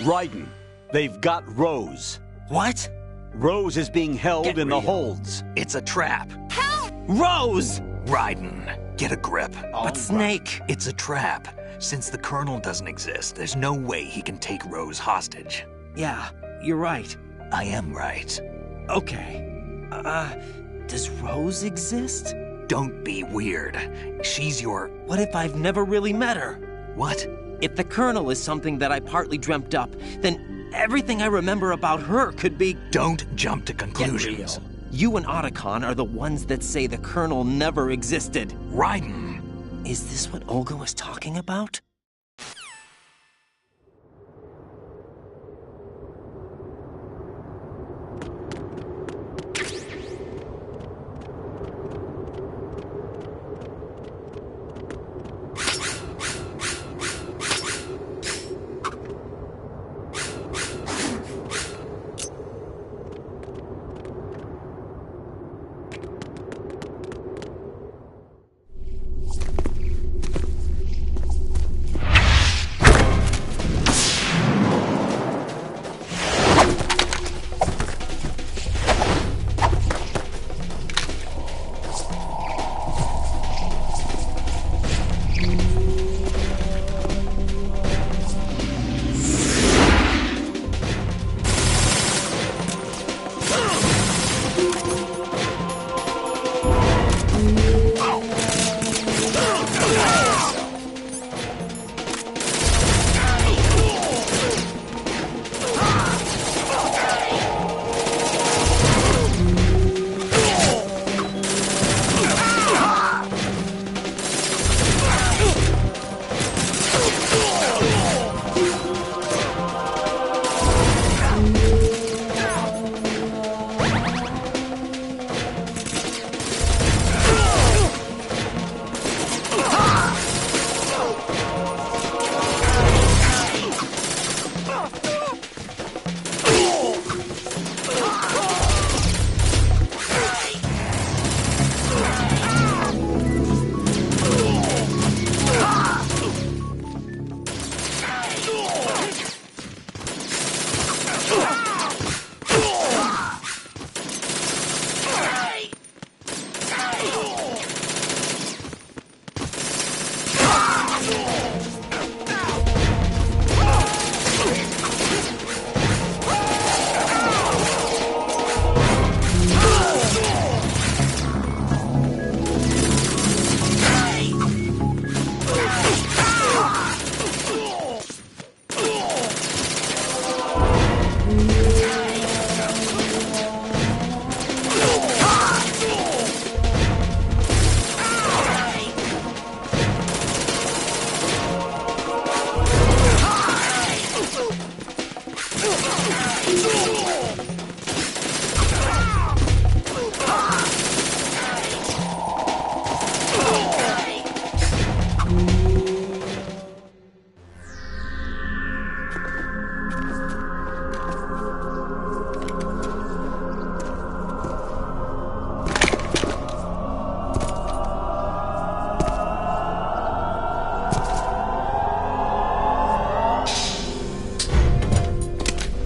Raiden, they've got Rose. What? Rose is being held Get in real. the holds. It's a trap. Rose! Raiden, get a grip. But Snake... It's a trap. Since the Colonel doesn't exist, there's no way he can take Rose hostage. Yeah, you're right. I am right. Okay. Does Rose exist? Don't be weird. She's your... What if I've never really met her? What? If the Colonel is something that I partly dreamt up, then everything I remember about her could be... Don't jump to Get conclusions. real. You and Otacon are the ones that say the Colonel never existed. Raiden. Is this what Olga was talking about?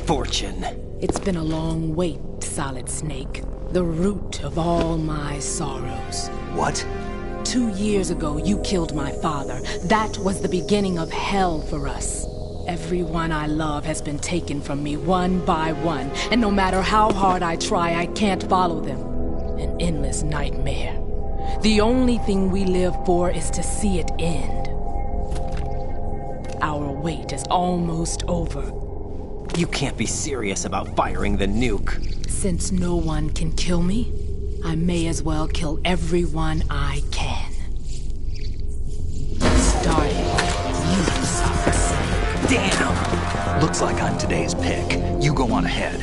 Fortune. It's been a long wait, Solid Snake. The root of all my sorrows. What? 2 years ago, you killed my father. That was the beginning of hell for us. Everyone I love has been taken from me one by one, and no matter how hard I try, I can't follow them. An endless nightmare. The only thing we live for is to see it end. Our wait is almost over. You can't be serious about firing the nuke. Since no one can kill me, I may as well kill everyone I can. Starting with you, Solid Snake. Damn! Looks like I'm today's pick. You go on ahead.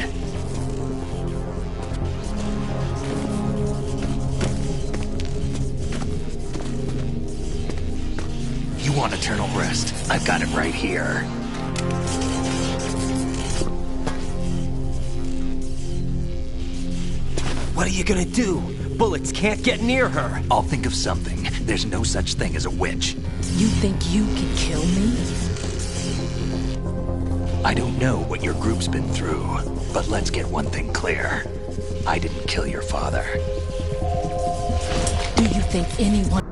You want eternal rest? I've got it right here. What are you gonna do? Bullets can't get near her. I'll think of something. There's no such thing as a witch. You think you can kill me? I don't know what your group's been through, but let's get one thing clear. I didn't kill your father. Do you think anyone...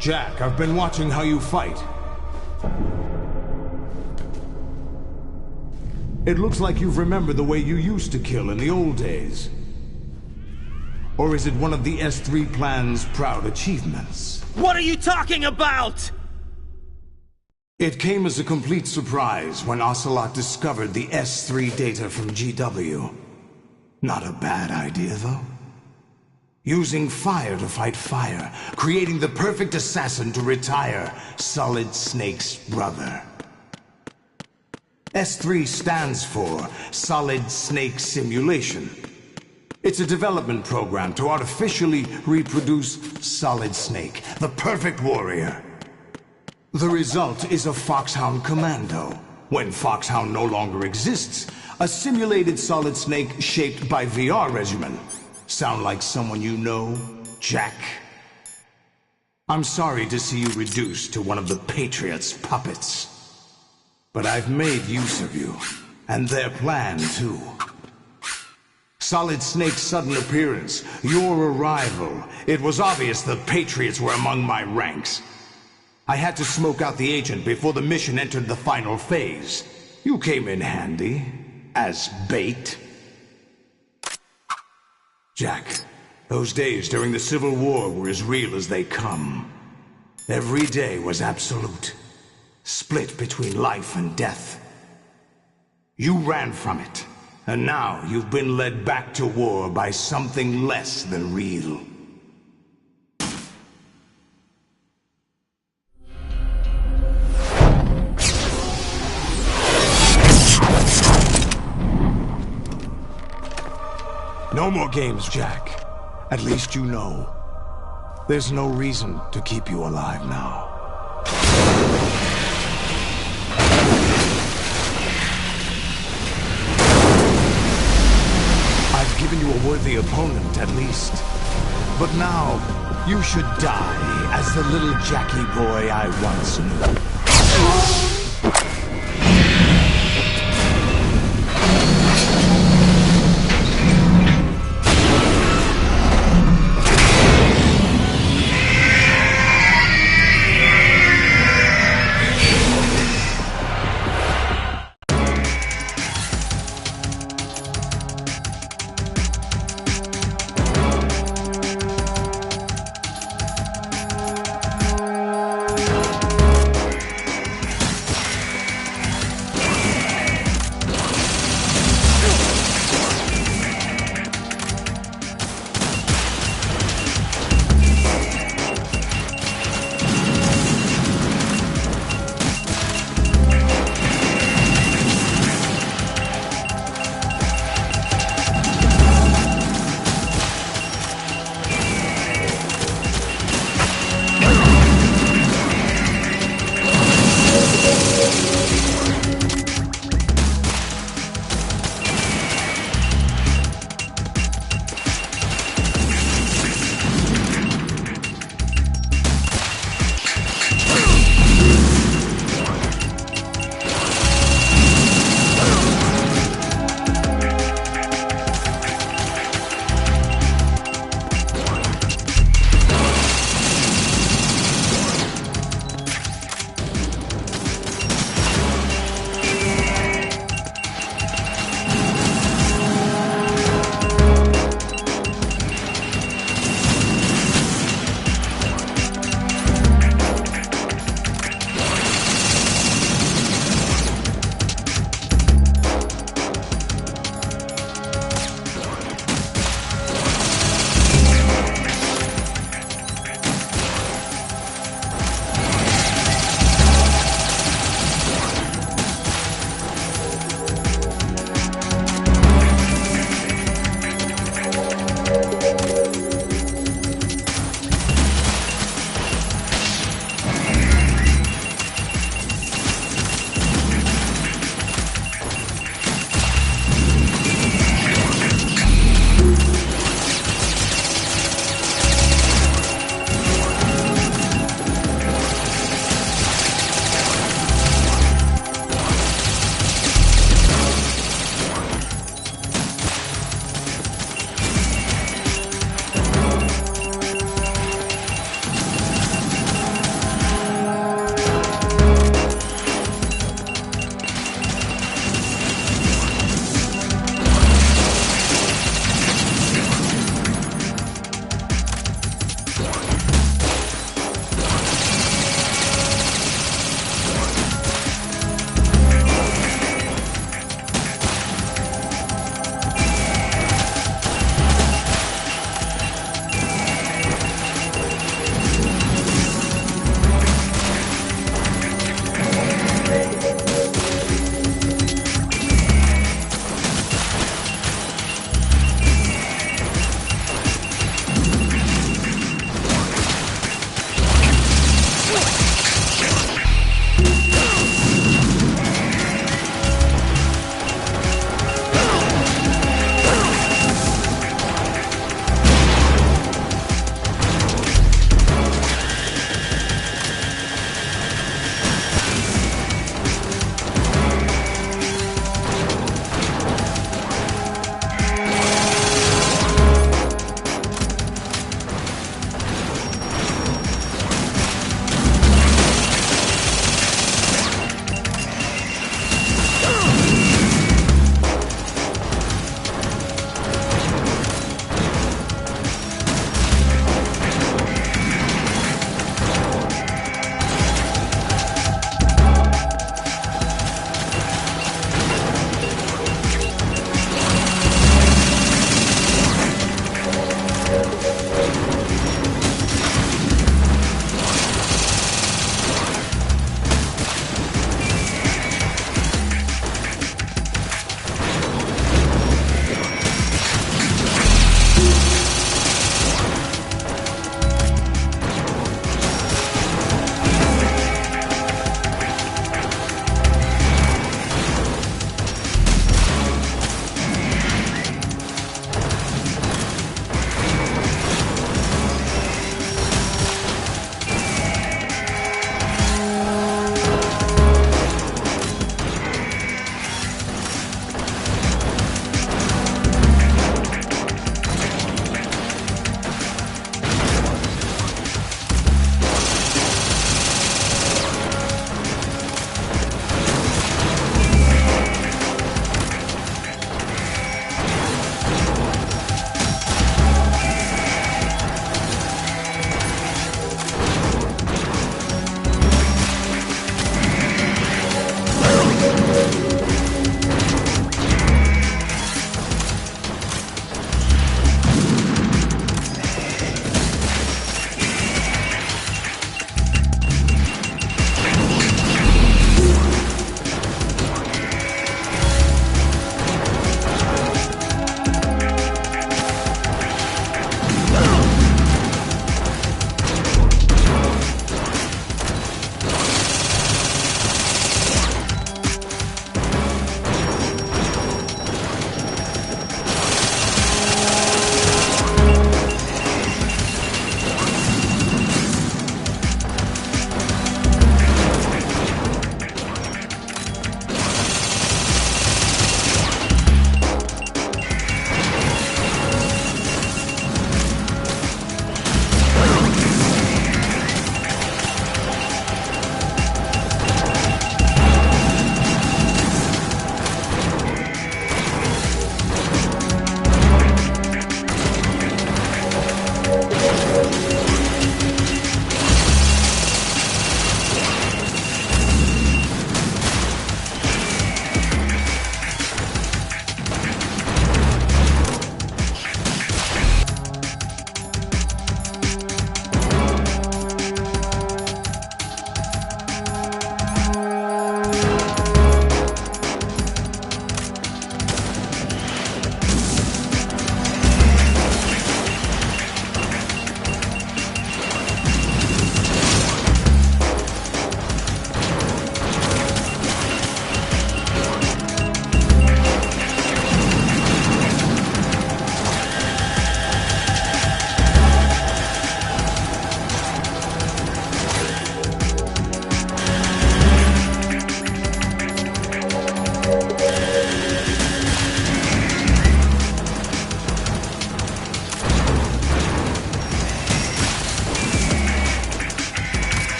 Jack, I've been watching how you fight. It looks like you've remembered the way you used to kill in the old days. Or is it one of the S3 plan's proud achievements? What are you talking about? It came as a complete surprise when Ocelot discovered the S3 data from GW. Not a bad idea, though. Using fire to fight fire, creating the perfect assassin to retire Solid Snake's brother. S3 stands for Solid Snake Simulation. It's a development program to artificially reproduce Solid Snake, the perfect warrior. The result is a Foxhound Commando. When Foxhound no longer exists, a simulated Solid Snake shaped by VR regimen. Sound like someone you know, Jack? I'm sorry to see you reduced to one of the Patriots' puppets. But I've made use of you, and their plan too. Solid Snake's sudden appearance, your arrival, it was obvious the Patriots were among my ranks. I had to smoke out the agent before the mission entered the final phase. You came in handy, as bait. Jack, those days during the Civil War were as real as they come. Every day was absolute, split between life and death. You ran from it, and now you've been led back to war by something less than real. No more games, Jack. At least you know. There's no reason to keep you alive now. I've given you a worthy opponent, at least. But now, you should die as the little Jackie boy I once knew.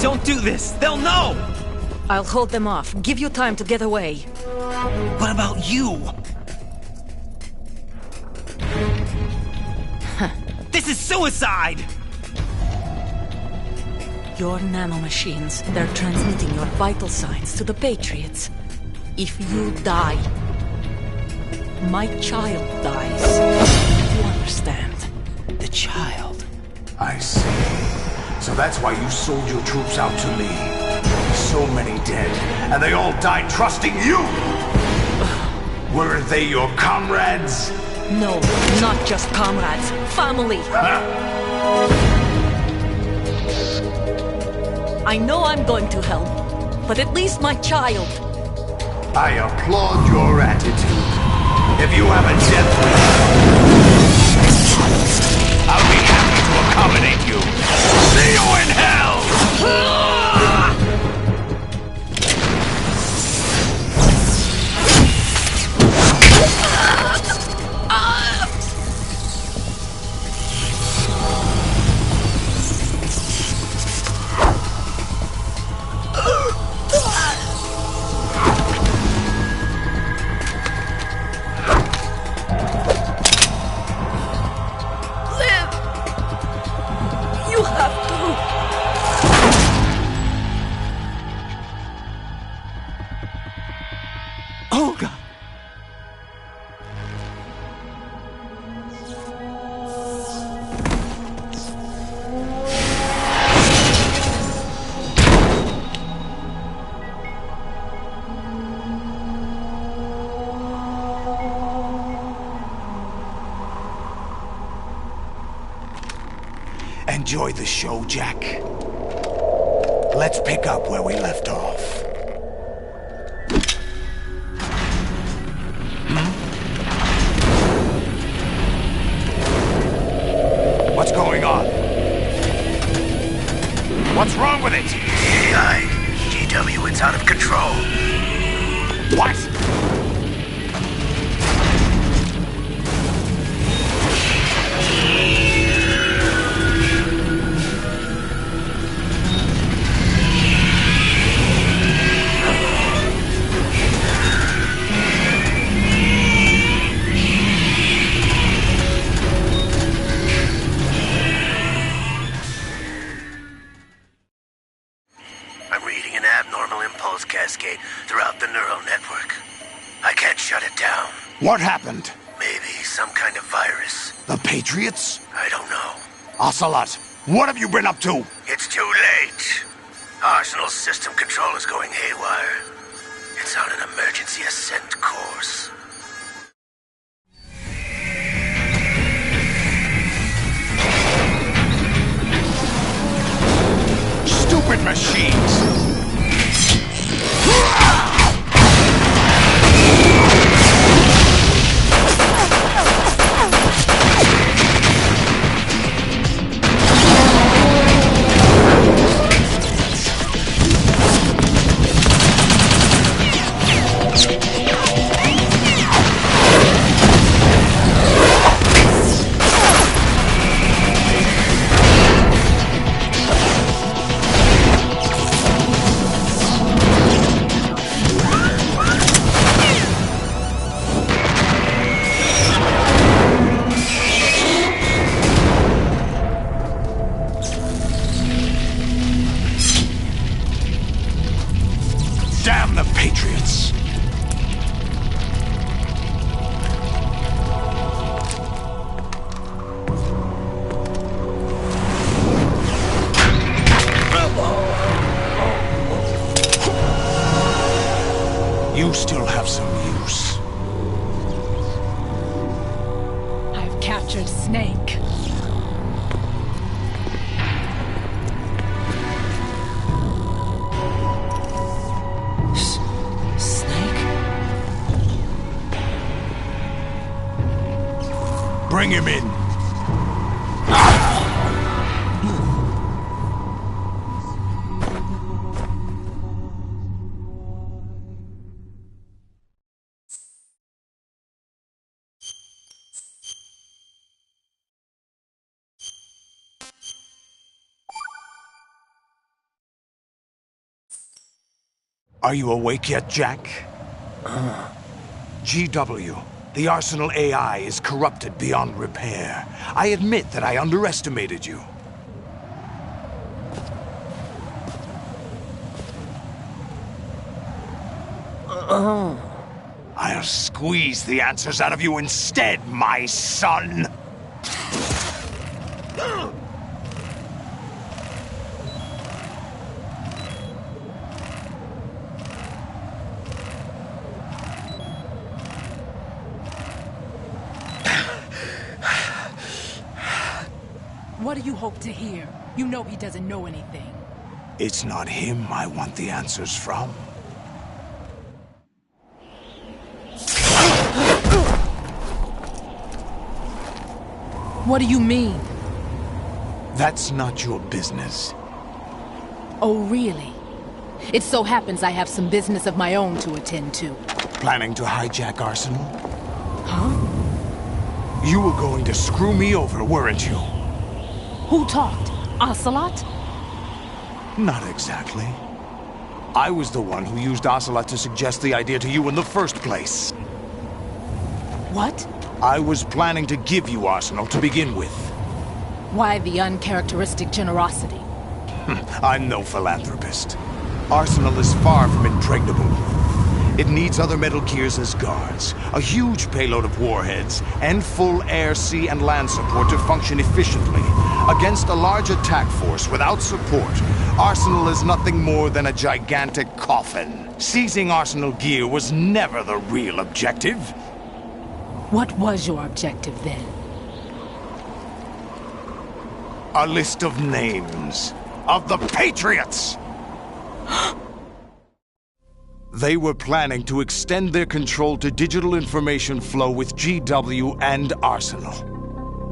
Don't do this! They'll know! I'll hold them off. Give you time to get away. What about you? This is suicide! Your nanomachines, they're transmitting your vital signs to the Patriots. If you die, my child dies. You understand? The child. I see. So that's why you sold your troops out to me. So many dead, and they all died trusting you! Weren't they your comrades? No, not just comrades. Family. I know I'm going to hell, but at least my child. I applaud your attitude. If you have a death wish, I'll be happy to accommodate you. See you in hell! You have to. Olga! Enjoy the show, Jack. Let's pick up where we left off. What's going on? What's wrong with it? AI, GW, it's out of control. What? I'm reading an abnormal impulse cascade throughout the neural network. I can't shut it down. What happened? Maybe some kind of virus. The Patriots? I don't know. Ocelot, what have you been up to? It's too late. Arsenal's system control is going haywire. It's on an emergency ascent course. Stupid machines! Damn the Patriots! You still have some use. I've captured Snake. Snake? Bring him in. Are you awake yet, Jack? GW, the Arsenal AI is corrupted beyond repair. I admit that I underestimated you. I'll squeeze the answers out of you instead, my son! What do you hope to hear? You know he doesn't know anything. It's not him I want the answers from. What do you mean? That's not your business. Oh, really? It so happens I have some business of my own to attend to. Planning to hijack Arsenal? Huh? You were going to screw me over, weren't you? Who talked? Ocelot? Not exactly. I was the one who used Ocelot to suggest the idea to you in the first place. What? I was planning to give you Arsenal to begin with. Why the uncharacteristic generosity? I'm no philanthropist. Arsenal is far from impregnable. It needs other Metal Gears as guards, a huge payload of warheads, and full air, sea, and land support to function efficiently. Against a large attack force without support, Arsenal is nothing more than a gigantic coffin. Seizing Arsenal gear was never the real objective. What was your objective then? A list of names of the Patriots! They were planning to extend their control to digital information flow with GW and Arsenal.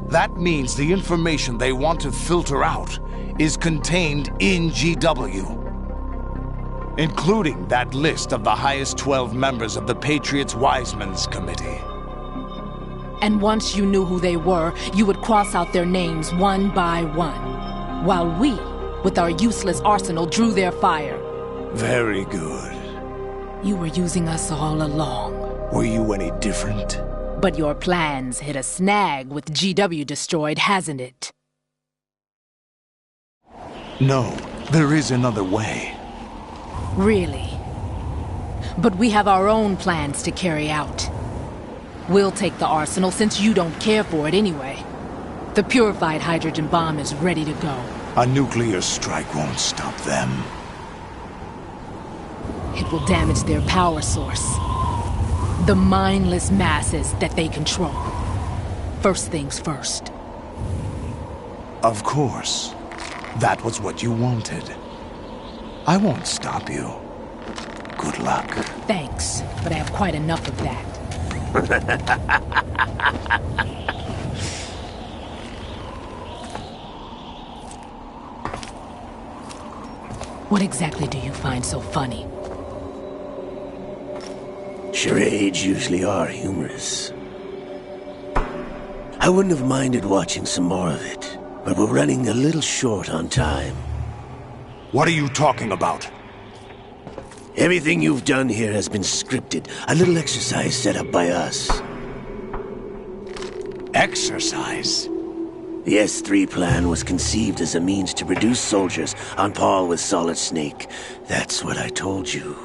That means the information they want to filter out is contained in GW, including that list of the highest 12 members of the Patriots Wiseman's Committee. And once you knew who they were, you would cross out their names one by one, while we, with our useless arsenal, drew their fire. Very good. You were using us all along. Were you any different? But your plans hit a snag with GW destroyed, hasn't it? No, there is another way. Really? But we have our own plans to carry out. We'll take the arsenal since you don't care for it anyway. The purified hydrogen bomb is ready to go. A nuclear strike won't stop them. It will damage their power source. The mindless masses that they control. First things first. Of course. That was what you wanted. I won't stop you. Good luck. Thanks, but I have quite enough of that. What exactly do you find so funny? Charades usually are humorous. I wouldn't have minded watching some more of it, but we're running a little short on time. What are you talking about? Everything you've done here has been scripted, a little exercise set up by us. Exercise? The S3 plan was conceived as a means to produce soldiers on par with Solid Snake. That's what I told you.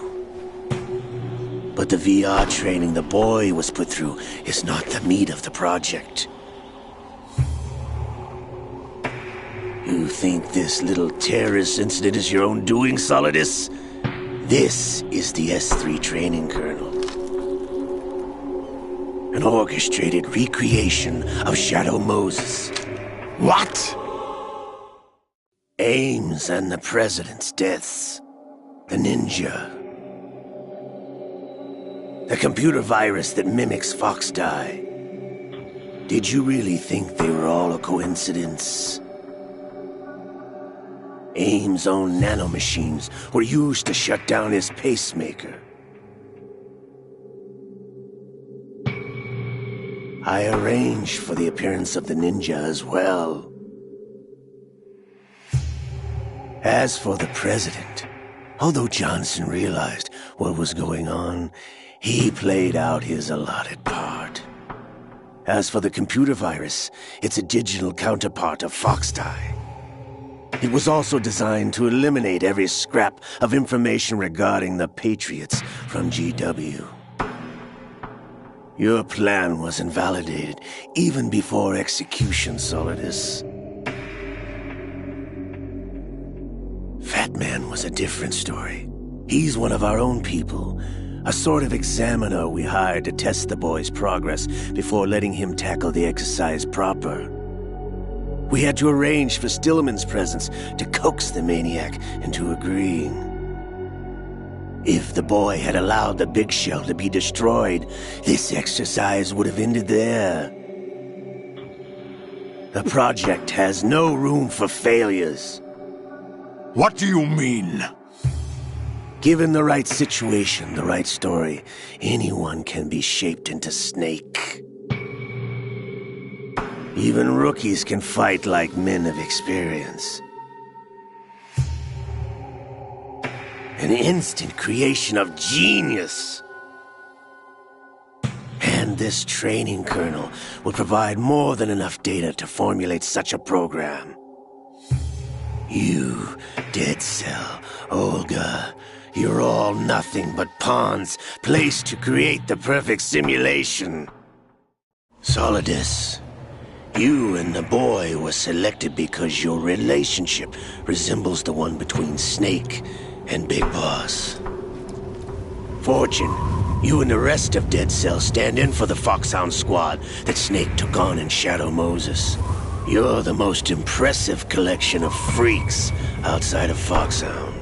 But the VR training the boy was put through is not the meat of the project. You think this little terrorist incident is your own doing, Solidus? This is the S3 training kernel. An orchestrated recreation of Shadow Moses. What? Ames and the President's deaths. The ninja. The computer virus that mimics Foxdie. Did you really think they were all a coincidence? Ames' own nanomachines were used to shut down his pacemaker. I arranged for the appearance of the ninja as well. As for the President, although Johnson realized what was going on, he played out his allotted part. As for the computer virus, it's a digital counterpart of Foxdie. It was also designed to eliminate every scrap of information regarding the Patriots from GW. Your plan was invalidated even before execution, Solidus. Fat Man was a different story. He's one of our own people, a sort of examiner we hired to test the boy's progress before letting him tackle the exercise proper. We had to arrange for Stillman's presence to coax the maniac into agreeing. If the boy had allowed the big shell to be destroyed, this exercise would have ended there. The project has no room for failures. What do you mean? Given the right situation, the right story, anyone can be shaped into Snake. Even rookies can fight like men of experience. An instant creation of genius. And this training kernel would provide more than enough data to formulate such a program. You, Dead Cell, Olga, you're all nothing but pawns placed to create the perfect simulation. Solidus, you and the boy were selected because your relationship resembles the one between Snake and Big Boss. Fortune, you and the rest of Dead Cell stand in for the Foxhound squad that Snake took on in Shadow Moses. You're the most impressive collection of freaks outside of Foxhound.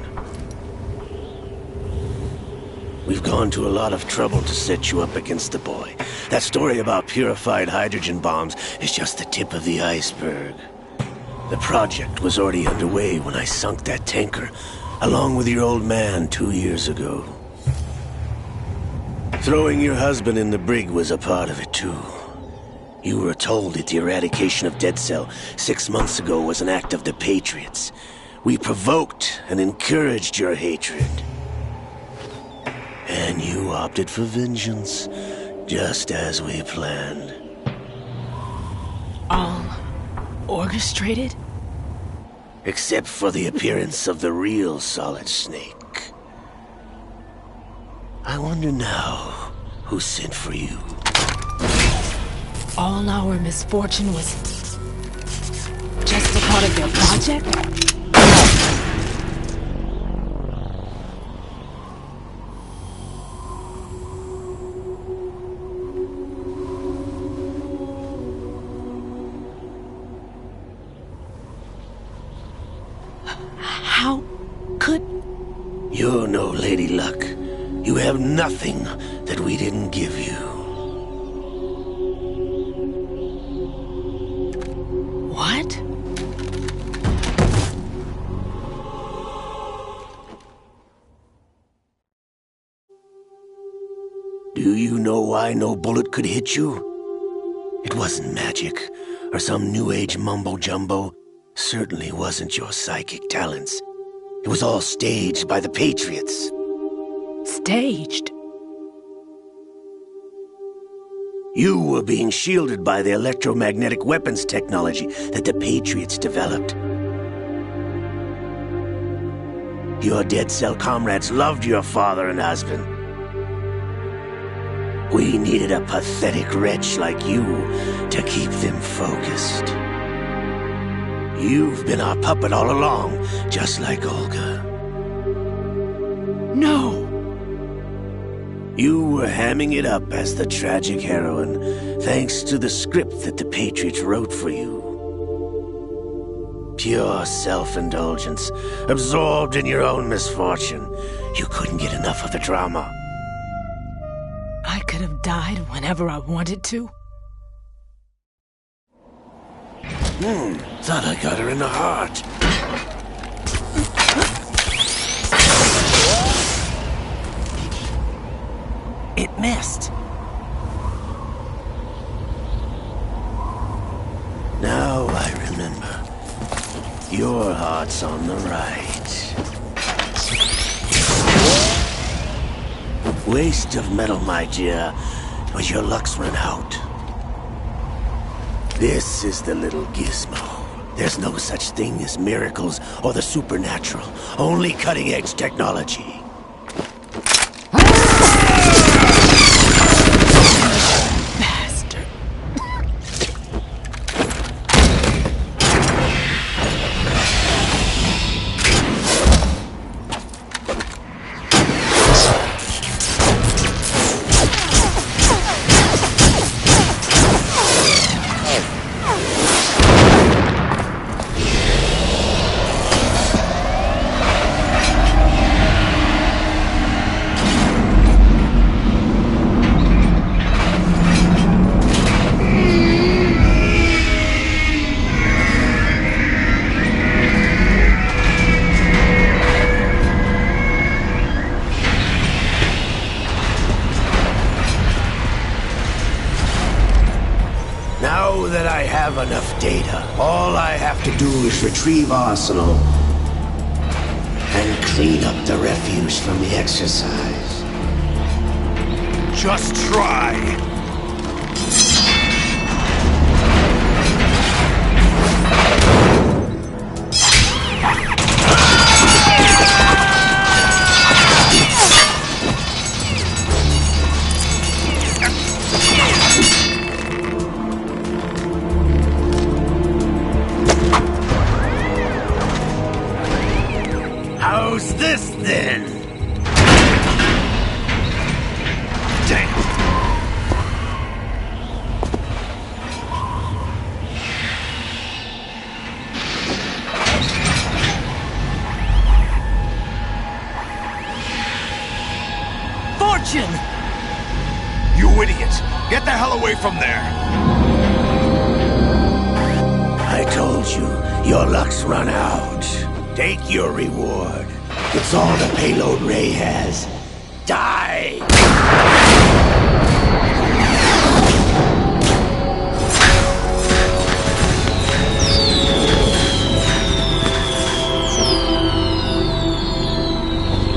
We've gone to a lot of trouble to set you up against the boy. That story about purified hydrogen bombs is just the tip of the iceberg. The project was already underway when I sunk that tanker, along with your old man 2 years ago. Throwing your husband in the brig was a part of it too. You were told that the eradication of Dead Cell 6 months ago was an act of the Patriots. We provoked and encouraged your hatred. And you opted for vengeance, just as we planned. All orchestrated? Except for the appearance of the real Solid Snake. I wonder now who sent for you. All our misfortune was just a part of their project? How could... You're no Lady Luck. You have nothing that we didn't give you. What? Do you know why no bullet could hit you? It wasn't magic, or some new age mumbo-jumbo. Certainly wasn't your psychic talents. It was all staged by the Patriots. Staged? You were being shielded by the electromagnetic weapons technology that the Patriots developed. Your Dead Cell comrades loved your father and husband. We needed a pathetic wretch like you to keep them focused. You've been our puppet all along, just like Olga. No! You were hamming it up as the tragic heroine, thanks to the script that the Patriots wrote for you. Pure self-indulgence, absorbed in your own misfortune. You couldn't get enough of the drama. I could have died whenever I wanted to. Thought I got her in the heart. It missed. Now I remember. Your heart's on the right. Waste of metal, my dear, but your luck's run out. This is the little gizmo. There's no such thing as miracles or the supernatural, only cutting-edge technology. Now that I have enough data, all I have to do is retrieve Arsenal and clean up the refuse from the exercise. Just try. How's this then? Damn. Fortune! You idiot! Get the hell away from there! I told you, your luck's run out. Take your reward. It's all the payload Ray has. Die!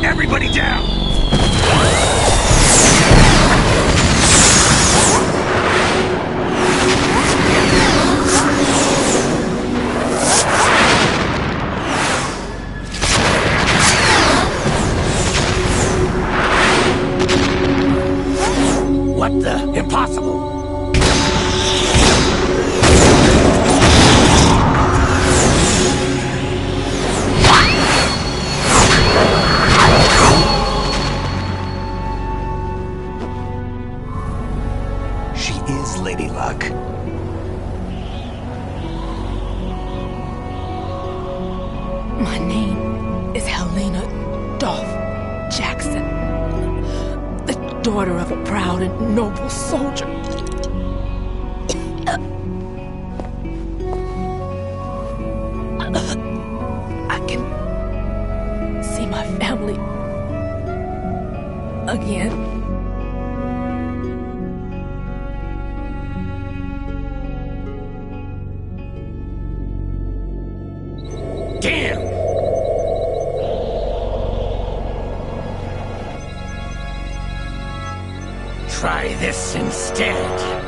Everybody down! What the? Impossible! She is Lady Luck. My name is Helena Dolph Jackson, the daughter of a proud and noble soldier. I can see my family again. Damn! Try this instead.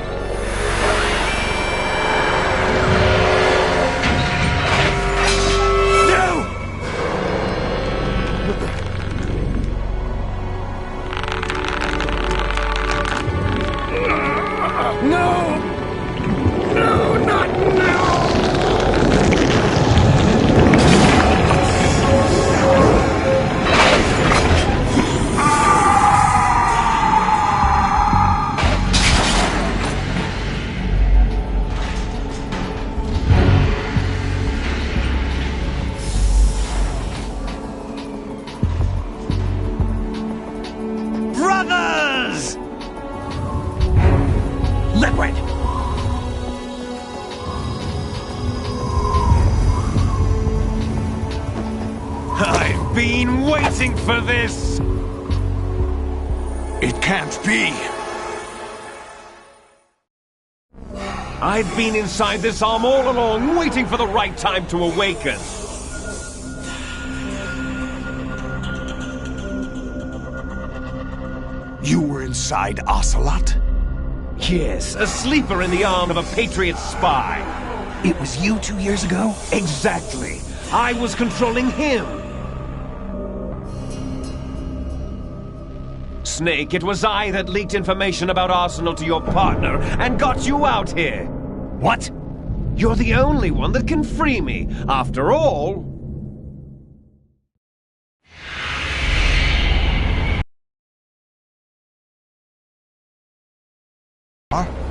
Brothers! Liquid! I've been waiting for this! It can't be! I've been inside this arm all along, waiting for the right time to awaken. You were inside Ocelot? Yes, a sleeper in the arm of a Patriot spy. It was you 2 years ago? Exactly. I was controlling him. Snake, it was I that leaked information about Arsenal to your partner and got you out here. What? You're the only one that can free me. After all...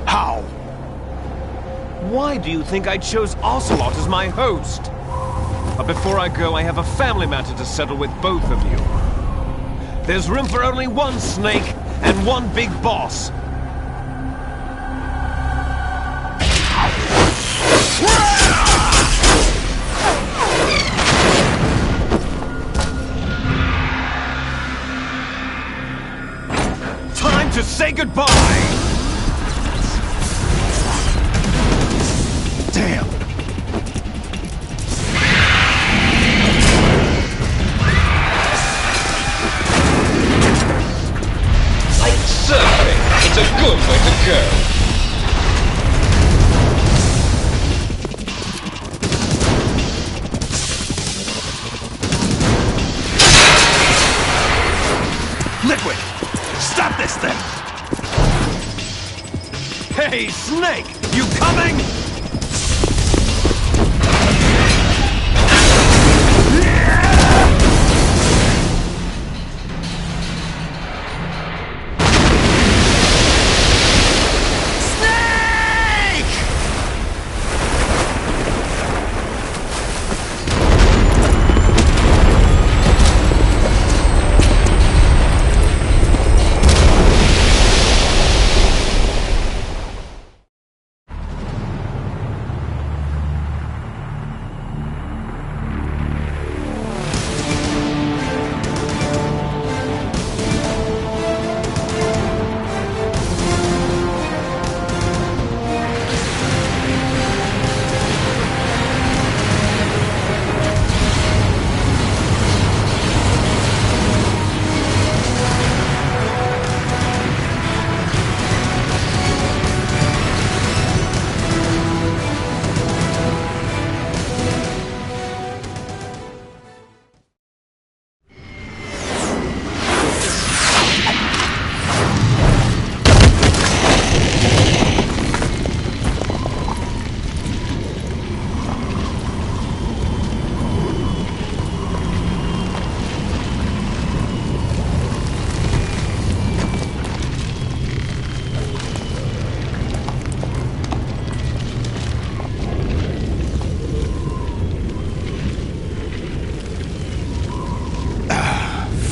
How? Why do you think I chose Ocelot as my host? But before I go, I have a family matter to settle with both of you. There's room for only one Snake and one big boss. Time to say goodbye! Damn! Like surfing, it's a good way to go. Liquid! Stop this thing! Hey, Snake! You coming?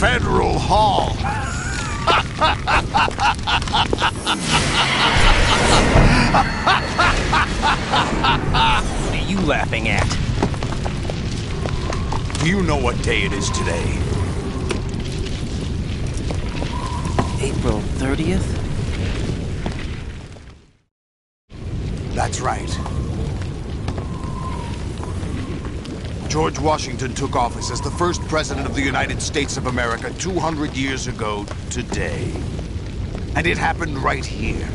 Federal Hall. What are you laughing at? Do you know what day it is today? April 30th? That's right. George Washington took office as the first president of the United States of America 200 years ago today. And it happened right here.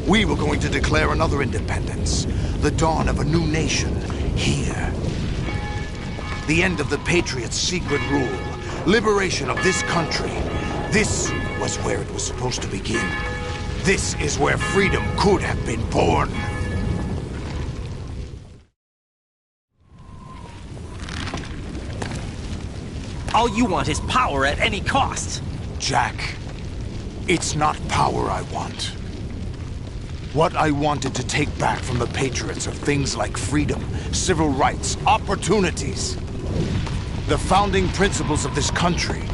We were going to declare another independence, the dawn of a new nation, here. The end of the Patriots' secret rule, liberation of this country. This was where it was supposed to begin. This is where freedom could have been born. All you want is power at any cost. Jack, it's not power I want. What I wanted to take back from the Patriots are things like freedom, civil rights, opportunities. The founding principles of this country.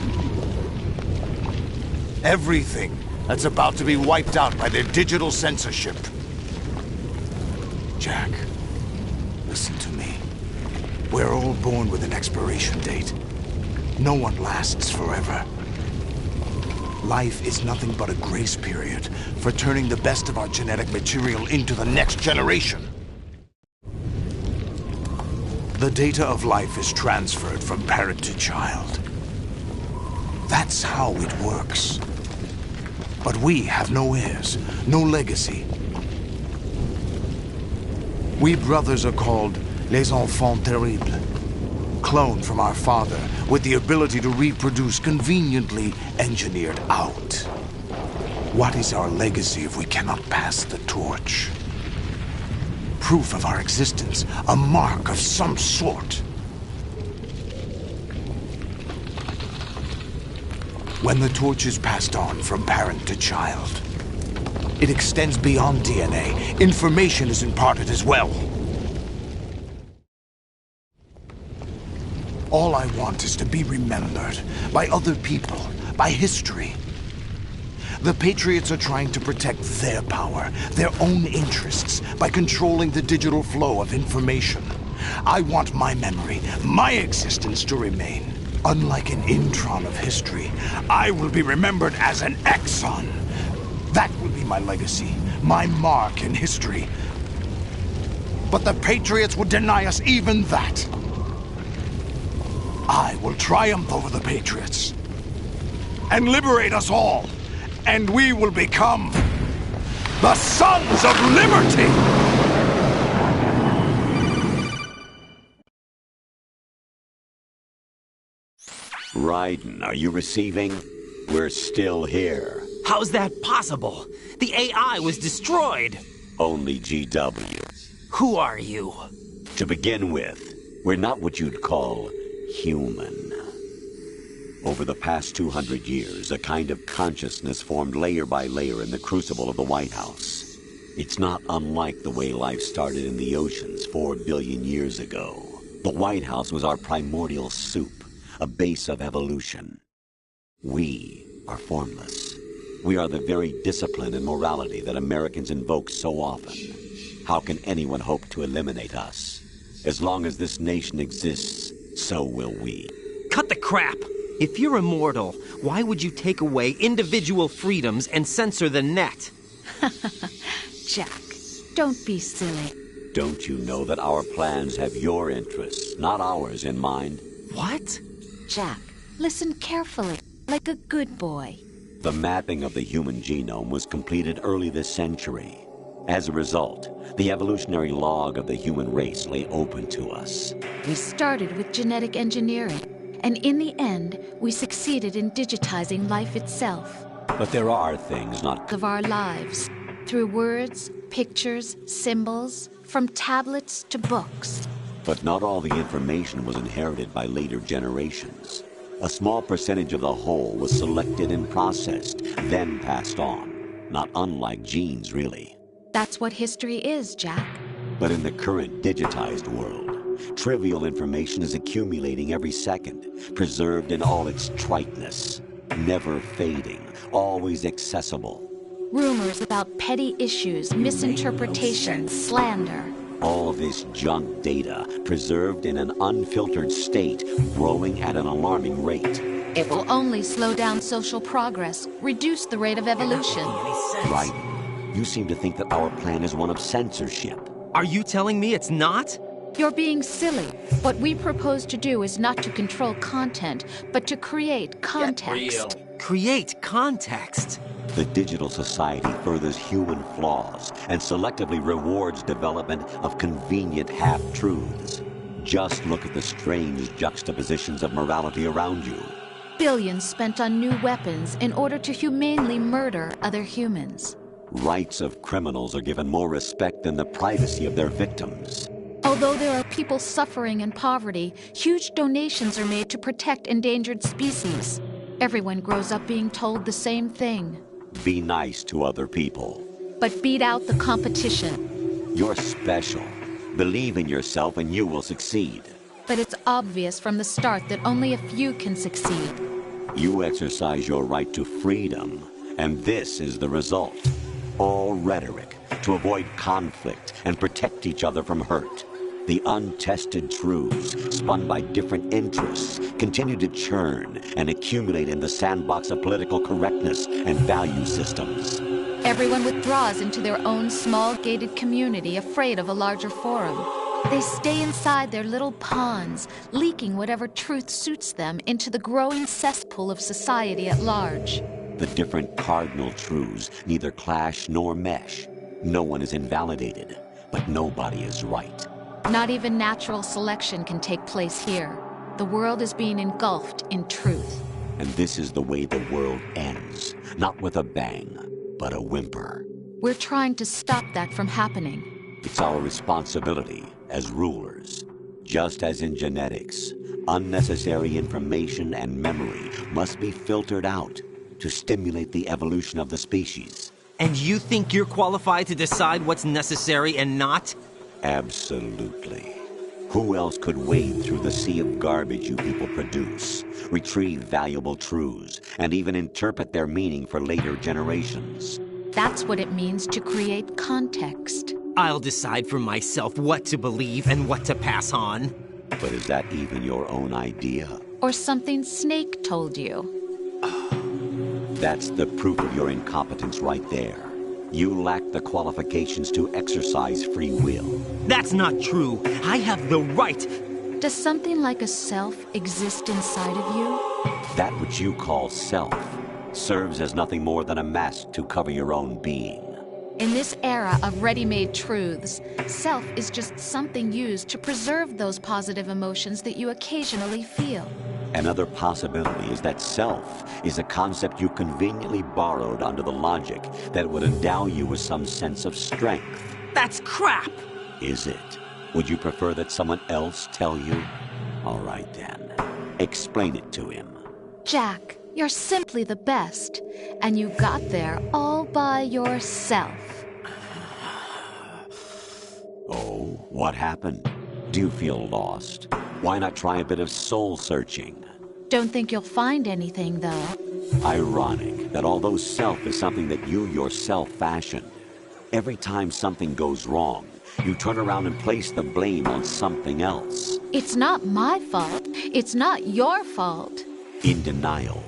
Everything that's about to be wiped out by their digital censorship. Jack, listen to me. We're all born with an expiration date. No one lasts forever. Life is nothing but a grace period for turning the best of our genetic material into the next generation. The data of life is transferred from parent to child. That's how it works. But we have no heirs, no legacy. We brothers are called Les Enfants Terribles. Cloned from our father, with the ability to reproduce conveniently engineered out. What is our legacy if we cannot pass the torch? Proof of our existence, a mark of some sort. When the torch is passed on from parent to child, it extends beyond DNA. Information is imparted as well. All I want is to be remembered by other people, by history. The Patriots are trying to protect their power, their own interests, by controlling the digital flow of information. I want my memory, my existence to remain. Unlike an intron of history, I will be remembered as an exon. That will be my legacy, my mark in history. But the Patriots would deny us even that. I will triumph over the Patriots and liberate us all, and we will become the Sons of Liberty! Raiden, are you receiving? We're still here. How's that possible? The AI was destroyed. Only GW. Who are you? To begin with, we're not what you'd call human. Over the past 200 years, a kind of consciousness formed layer by layer in the crucible of the White House. It's not unlike the way life started in the oceans 4 billion years ago. The White House was our primordial soup, a base of evolution. We are formless. We are the very discipline and morality that Americans invoke so often. How can anyone hope to eliminate us? As long as this nation exists, so will we. Cut the crap! If you're immortal, why would you take away individual freedoms and censor the net? Jack, don't be silly. Don't you know that our plans have your interests, not ours, in mind? What? Jack, listen carefully, like a good boy. The mapping of the human genome was completed early this century. As a result, the evolutionary log of the human race lay open to us. We started with genetic engineering, and in the end, we succeeded in digitizing life itself. But there are things not of our lives, through words, pictures, symbols, from tablets to books. But not all the information was inherited by later generations. A small percentage of the whole was selected and processed, then passed on. Not unlike genes, really. That's what history is, Jack. But in the current digitized world, trivial information is accumulating every second, preserved in all its triteness, never fading, always accessible. Rumors about petty issues, misinterpretations, slander. All this junk data, preserved in an unfiltered state, growing at an alarming rate. It will only slow down social progress, reduce the rate of evolution. Right. You seem to think that our plan is one of censorship. Are you telling me it's not? You're being silly. What we propose to do is not to control content, but to create context. Create context? The digital society furthers human flaws and selectively rewards development of convenient half-truths. Just look at the strange juxtapositions of morality around you. Billions spent on new weapons in order to humanely murder other humans. Rights of criminals are given more respect than the privacy of their victims. Although there are people suffering in poverty, huge donations are made to protect endangered species. Everyone grows up being told the same thing. Be nice to other people. But beat out the competition. You're special. Believe in yourself and you will succeed. But it's obvious from the start that only a few can succeed. You exercise your right to freedom, and this is the result. All rhetoric to avoid conflict and protect each other from hurt. The untested truths, spun by different interests, continue to churn and accumulate in the sandbox of political correctness and value systems. Everyone withdraws into their own small gated community, afraid of a larger forum. They stay inside their little ponds, leaking whatever truth suits them into the growing cesspool of society at large. The different cardinal truths neither clash nor mesh. No one is invalidated, but nobody is right. Not even natural selection can take place here. The world is being engulfed in truth. And this is the way the world ends. Not with a bang, but a whimper. We're trying to stop that from happening. It's our responsibility as rulers. Just as in genetics, unnecessary information and memory must be filtered out to stimulate the evolution of the species. And you think you're qualified to decide what's necessary and not? Absolutely. Who else could wade through the sea of garbage you people produce, retrieve valuable truths, and even interpret their meaning for later generations? That's what it means to create context. I'll decide for myself what to believe and what to pass on. But is that even your own idea? Or something Snake told you? That's the proof of your incompetence right there. You lack the qualifications to exercise free will. That's not true. I have the right. Does something like a self exist inside of you? That which you call self serves as nothing more than a mask to cover your own being. In this era of ready-made truths, self is just something used to preserve those positive emotions that you occasionally feel. Another possibility is that self is a concept you conveniently borrowed under the logic that would endow you with some sense of strength. That's crap! Is it? Would you prefer that someone else tell you? All right then. Explain it to him. Jack, you're simply the best, and you got there all by yourself. Oh, what happened? Do you feel lost? Why not try a bit of soul searching? Don't think you'll find anything, though. Ironic that although self is something that you yourself fashioned, every time something goes wrong, you turn around and place the blame on something else. It's not my fault. It's not your fault. In denial,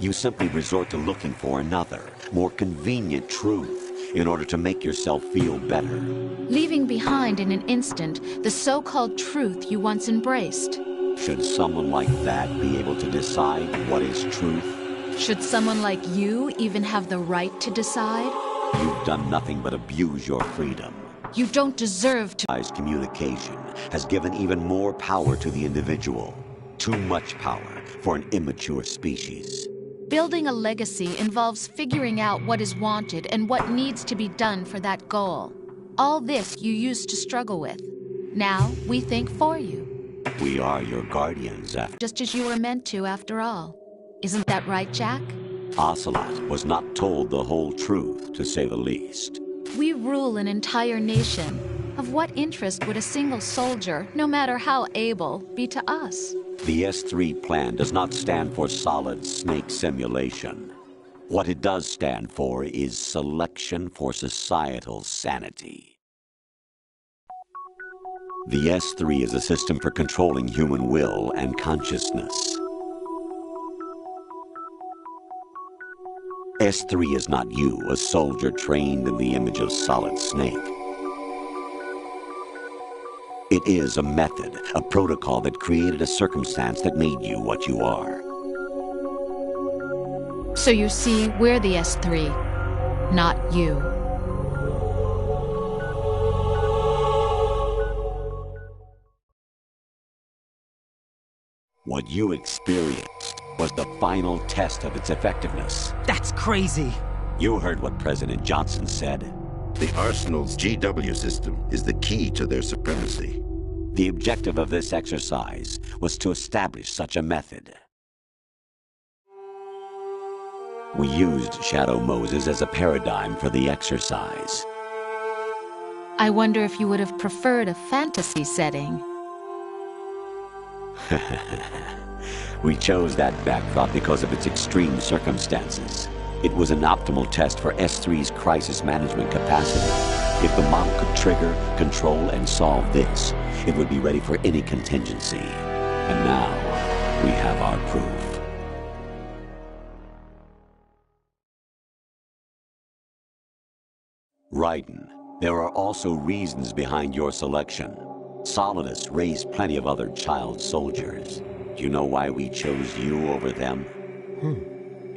you simply resort to looking for another, more convenient truth in order to make yourself feel better. Leaving behind in an instant the so-called truth you once embraced. Should someone like that be able to decide what is truth? Should someone like you even have the right to decide? You've done nothing but abuse your freedom. You don't deserve to. Communication has given even more power to the individual. Too much power for an immature species. Building a legacy involves figuring out what is wanted and what needs to be done for that goal. All this you used to struggle with. Now we think for you. We are your guardians after. Just as you were meant to, after all. Isn't that right, Jack? Ocelot was not told the whole truth, to say the least. We rule an entire nation. Of what interest would a single soldier, no matter how able, be to us? The S3 plan does not stand for Solid Snake Simulation. What it does stand for is Selection for Societal Sanity. The S3 is a system for controlling human will and consciousness. S3 is not you, a soldier trained in the image of Solid Snake. It is a method, a protocol that created a circumstance that made you what you are. So you see, we're the S3, not you. What you experienced was the final test of its effectiveness. That's crazy. You heard what President Johnson said. The Arsenal's GW system is the key to their supremacy. The objective of this exercise was to establish such a method. We used Shadow Moses as a paradigm for the exercise. I wonder if you would have preferred a fantasy setting. We chose that backdrop because of its extreme circumstances. It was an optimal test for S3's crisis management capacity. If the model could trigger, control, and solve this, it would be ready for any contingency. And now, we have our proof. Raiden, there are also reasons behind your selection. Solidus raised plenty of other child soldiers. Do you know why we chose you over them?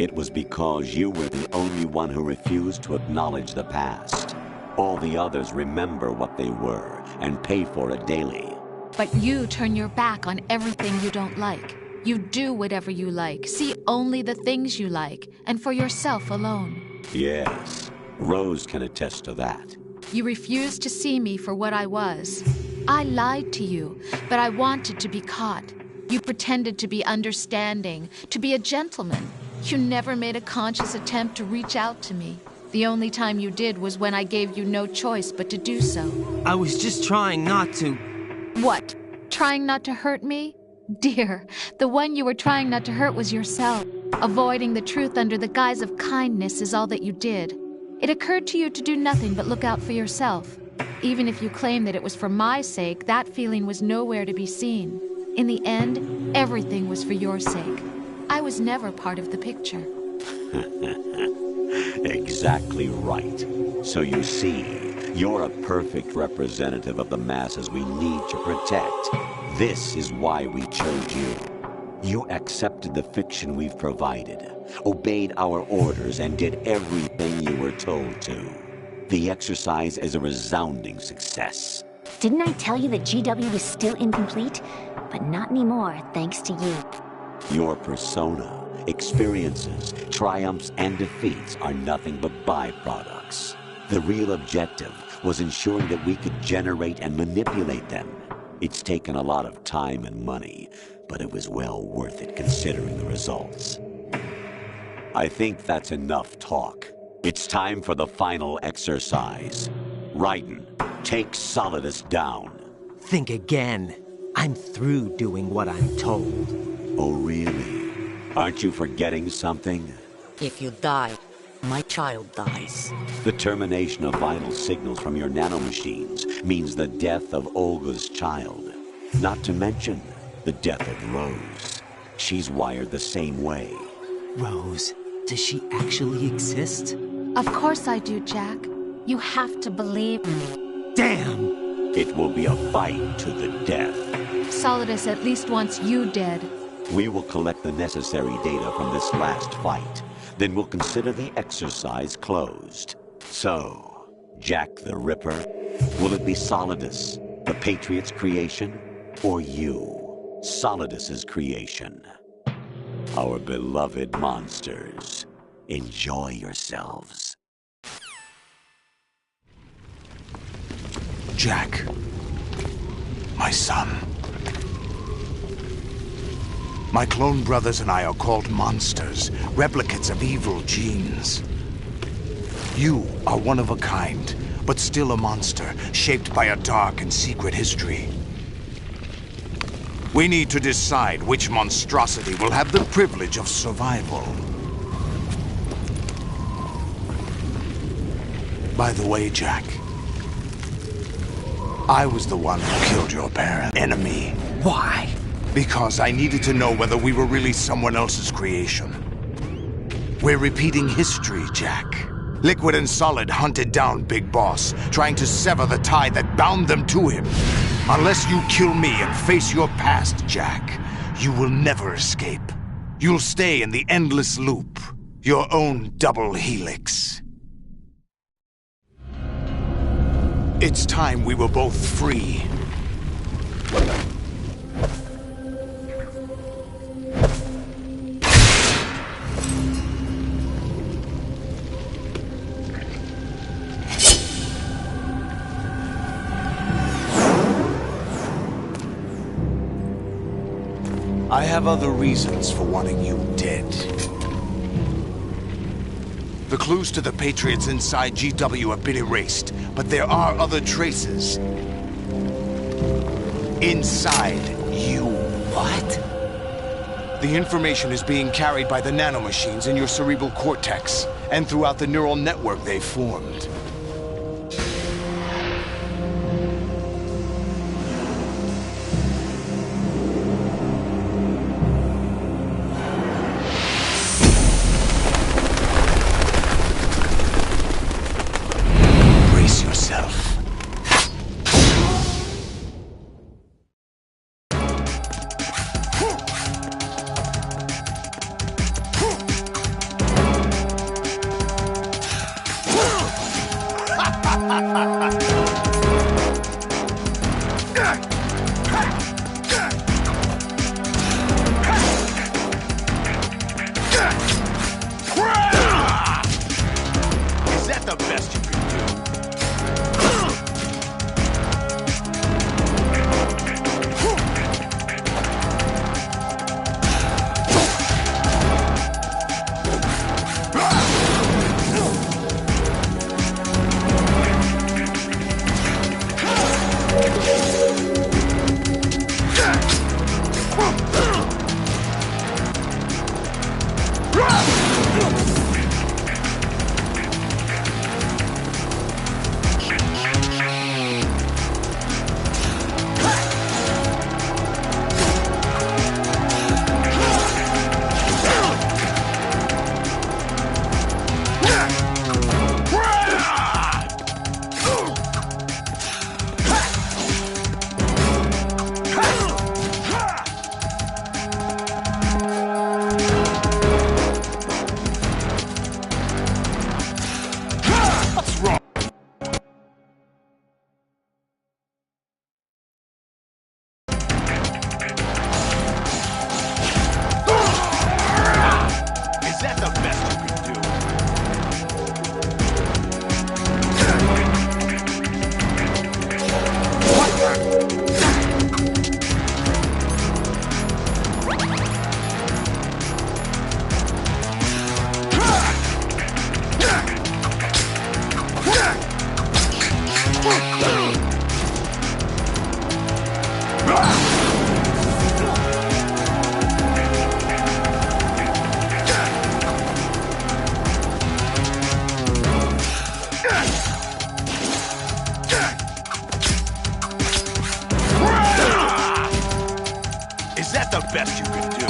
It was because you were the only one who refused to acknowledge the past. All the others remember what they were and pay for it daily. But you turn your back on everything you don't like. You do whatever you like, see only the things you like, and for yourself alone. Yes, Rose can attest to that. You refused to see me for what I was. I lied to you, but I wanted to be caught. You pretended to be understanding, to be a gentleman. You never made a conscious attempt to reach out to me. The only time you did was when I gave you no choice but to do so. I was just trying not to... What? Trying not to hurt me? Dear, the one you were trying not to hurt was yourself. Avoiding the truth under the guise of kindness is all that you did. It occurred to you to do nothing but look out for yourself. Even if you claim that it was for my sake, that feeling was nowhere to be seen. In the end, everything was for your sake. I was never part of the picture. Exactly right. So you see, you're a perfect representative of the masses we need to protect. This is why we chose you. You accepted the fiction we've provided, obeyed our orders, and did everything you were told to. The exercise is a resounding success. Didn't I tell you that GW was still incomplete? But not anymore, thanks to you. Your persona, experiences, triumphs, and defeats are nothing but byproducts. The real objective was ensuring that we could generate and manipulate them. It's taken a lot of time and money, but it was well worth it considering the results. I think that's enough talk. It's time for the final exercise. Raiden, take Solidus down. Think again. I'm through doing what I'm told. Oh, really? Aren't you forgetting something? If you die, my child dies. The termination of vital signals from your nanomachines means the death of Olga's child. Not to mention the death of Rose. She's wired the same way. Rose, does she actually exist? Of course I do, Jack. You have to believe me. Damn! It will be a fight to the death. Solidus at least wants you dead. We will collect the necessary data from this last fight. Then we'll consider the exercise closed. So, Jack the Ripper, will it be Solidus, the Patriot's creation, or you, Solidus's creation? Our beloved monsters, enjoy yourselves. Jack, my son. My clone brothers and I are called monsters, replicates of evil genes. You are one of a kind, but still a monster, shaped by a dark and secret history. We need to decide which monstrosity will have the privilege of survival. By the way, Jack, I was the one who killed your parent enemy. Why? Because I needed to know whether we were really someone else's creation. We're repeating history, Jack. Liquid and Solid hunted down Big Boss, trying to sever the tie that bound them to him. Unless you kill me and face your past, Jack, you will never escape. You'll stay in the endless loop, your own double helix. It's time we were both free. I have other reasons for wanting you dead. The clues to the Patriots inside GW have been erased, but there are other traces. Inside you. What? The information is being carried by the nanomachines in your cerebral cortex, and throughout the neural network they've formed. Is that the best you can do? Is that the best you can do?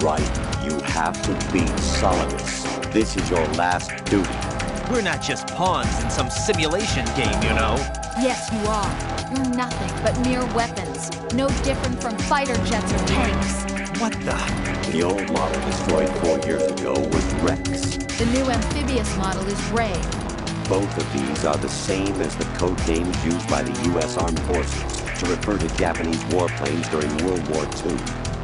Right, you have to beat Solidus. This is your last duty. We're not just pawns in some simulation game, you know. Yes, you are. You're nothing but mere weapons. No different from fighter jets or tanks. What the? The old model destroyed 4 years ago was Rex. The new amphibious model is Ray. Both of these are the same as the code names used by the U.S. Armed Forces to refer to Japanese warplanes during World War II.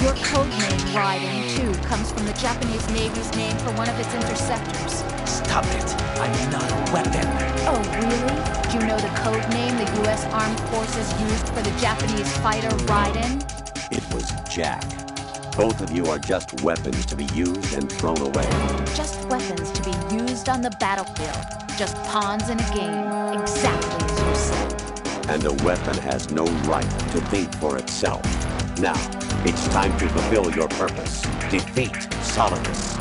Your code name, Raiden, too, comes from the Japanese Navy's name for one of its interceptors. Stop it. I'm not a weapon. Oh, really? Do you know the code name the U.S. Armed Forces used for the Japanese fighter Raiden? It was Jack. Both of you are just weapons to be used and thrown away. Just weapons to be used on the battlefield. Just pawns in a game. Exactly as you said. And a weapon has no right to think for itself. Now, it's time to fulfill your purpose. Defeat Solidus.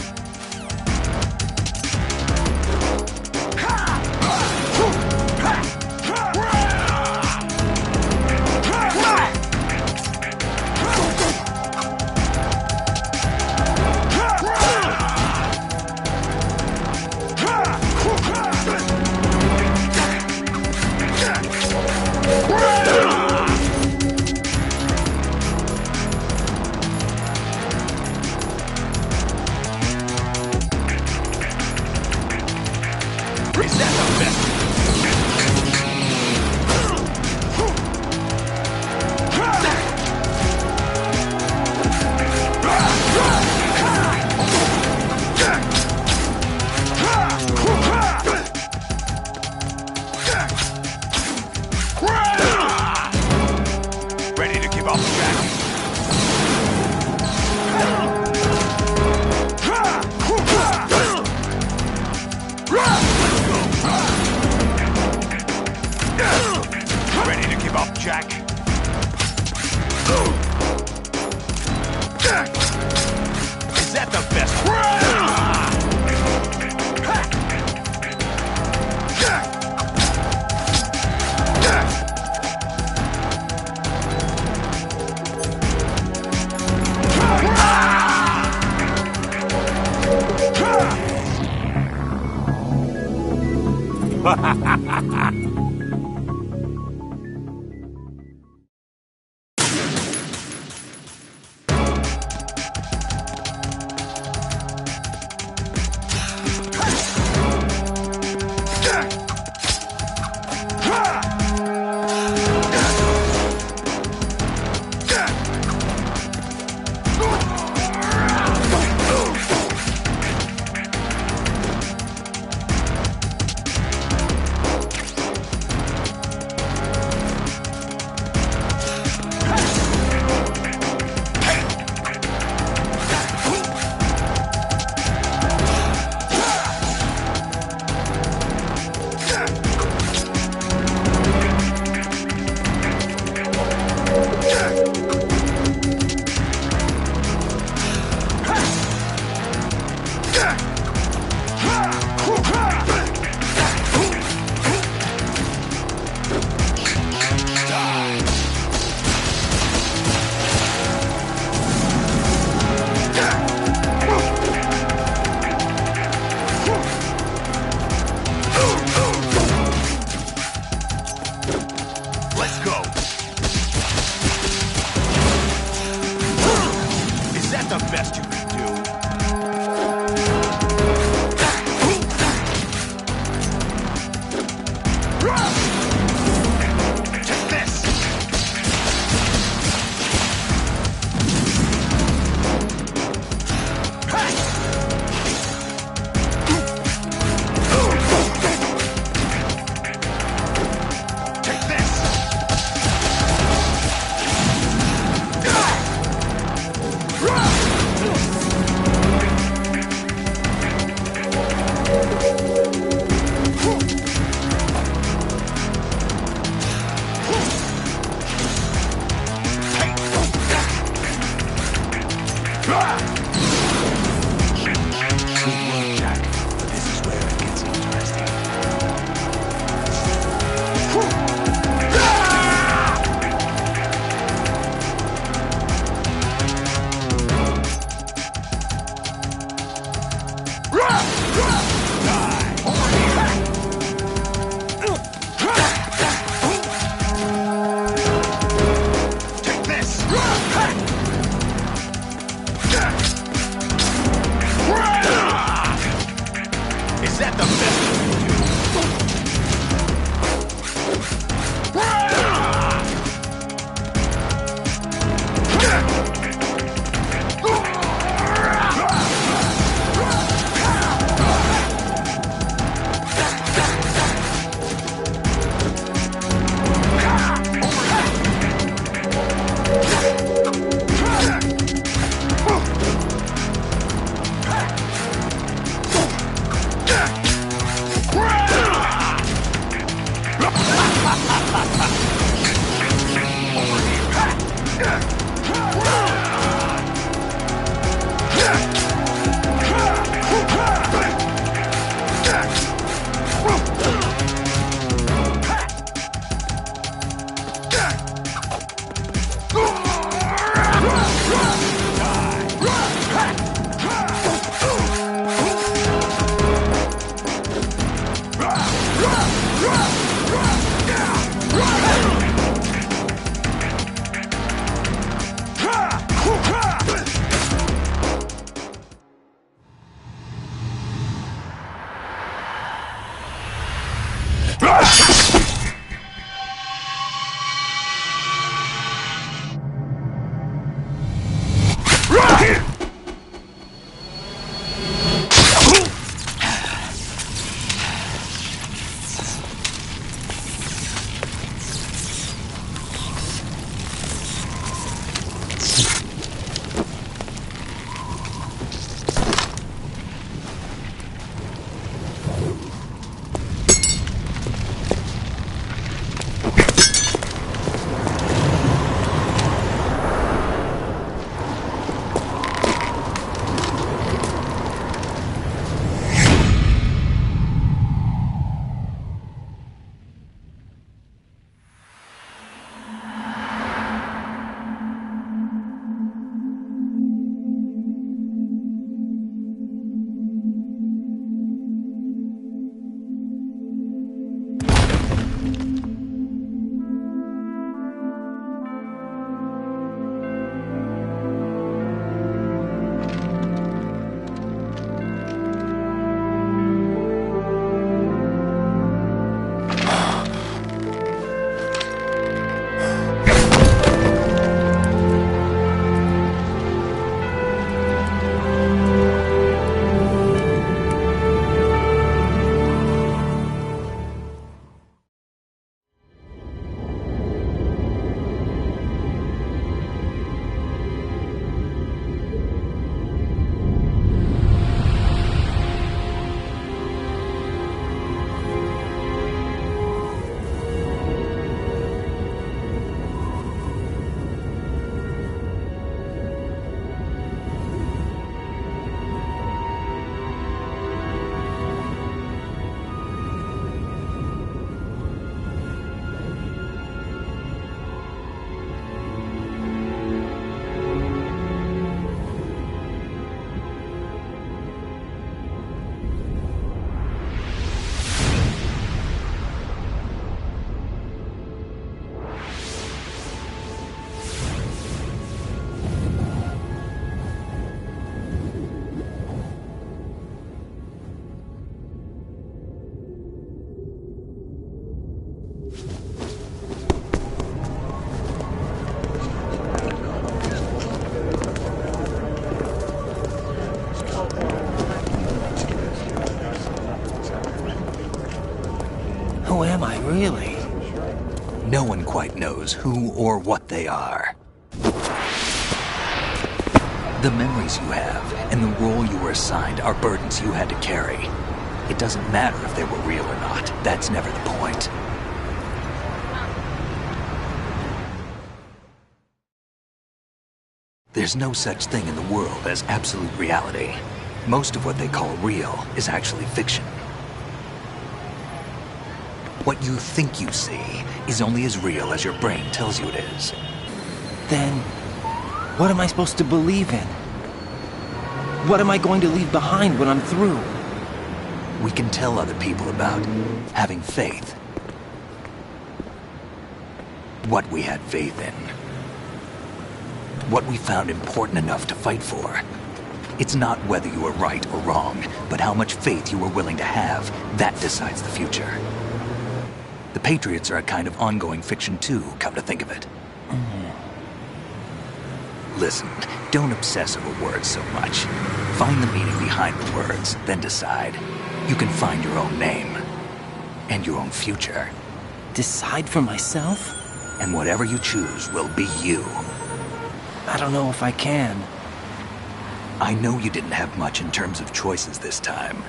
Really? No one quite knows who or what they are. The memories you have and the role you were assigned are burdens you had to carry. It doesn't matter if they were real or not. That's never the point. There's no such thing in the world as absolute reality. Most of what they call real is actually fiction. What you think you see is only as real as your brain tells you it is. Then, what am I supposed to believe in? What am I going to leave behind when I'm through? We can tell other people about having faith. What we had faith in. What we found important enough to fight for. It's not whether you were right or wrong, but how much faith you were willing to have. That decides the future. The Patriots are a kind of ongoing fiction too, come to think of it. Listen, don't obsess over words so much. Find the meaning behind the words, then decide. You can find your own name. And your own future. Decide for myself? And whatever you choose will be you. I don't know if I can. I know you didn't have much in terms of choices this time.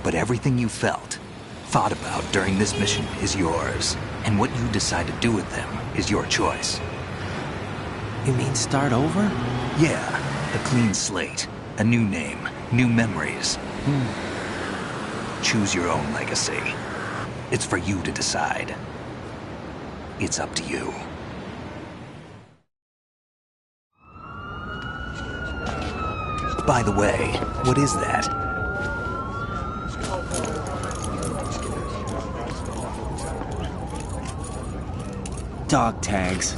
But everything you felt, thought about during this mission is yours. And what you decide to do with them is your choice. You mean start over? Yeah, a clean slate, a new name, new memories. Choose your own legacy. It's for you to decide. It's up to you. By the way, what is that? Dog tags.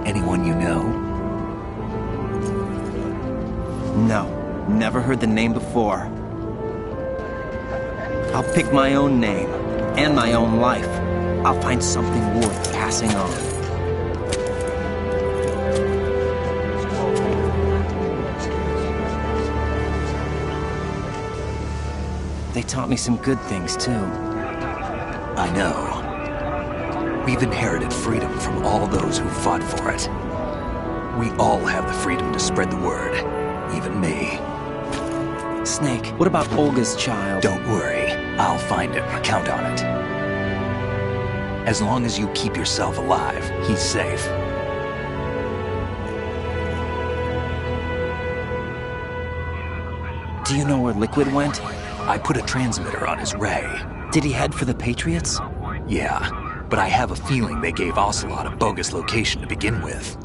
Anyone you know? No, never heard the name before. I'll pick my own name, and my own life. I'll find something worth passing on. They taught me some good things, too. I know. We've inherited freedom from all those who fought for it. We all have the freedom to spread the word, even me. Snake, what about Olga's child? Don't worry. I'll find him. Count on it. As long as you keep yourself alive, he's safe. Do you know where Liquid went? I put a transmitter on his ray. Did he head for the Patriots? Yeah, but I have a feeling they gave Ocelot a bogus location to begin with.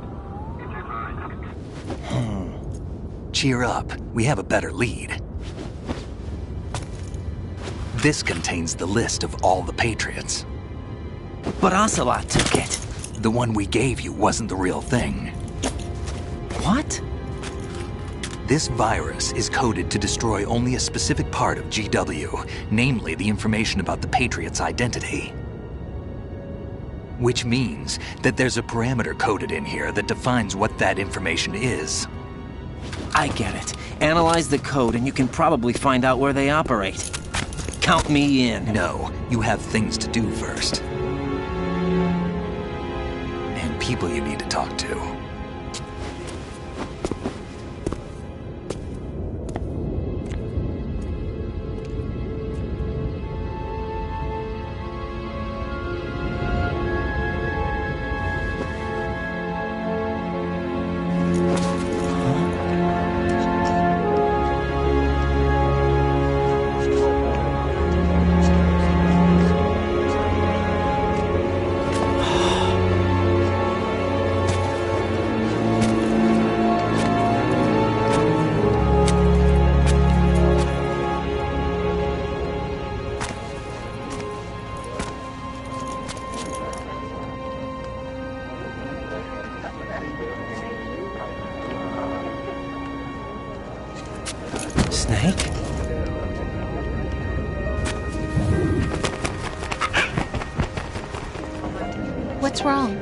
Cheer up. We have a better lead. This contains the list of all the Patriots. But Ocelot took it. The one we gave you wasn't the real thing. What? This virus is coded to destroy only a specific part of GW, namely the information about the Patriots' identity. Which means that there's a parameter coded in here that defines what that information is. I get it. Analyze the code and you can probably find out where they operate. Count me in. No, you have things to do first. And people you need to talk to. Snake? What's wrong?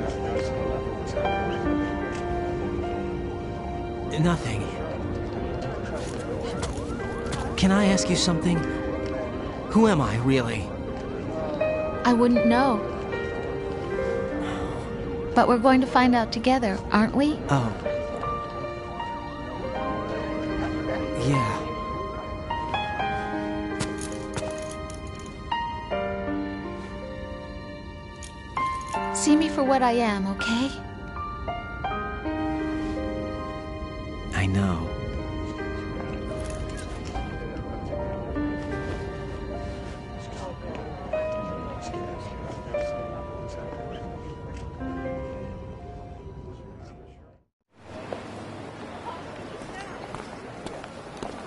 Nothing. Can I ask you something? Who am I, really? I wouldn't know. But we're going to find out together, aren't we? Oh. Yeah. See me for what I am, okay? I know.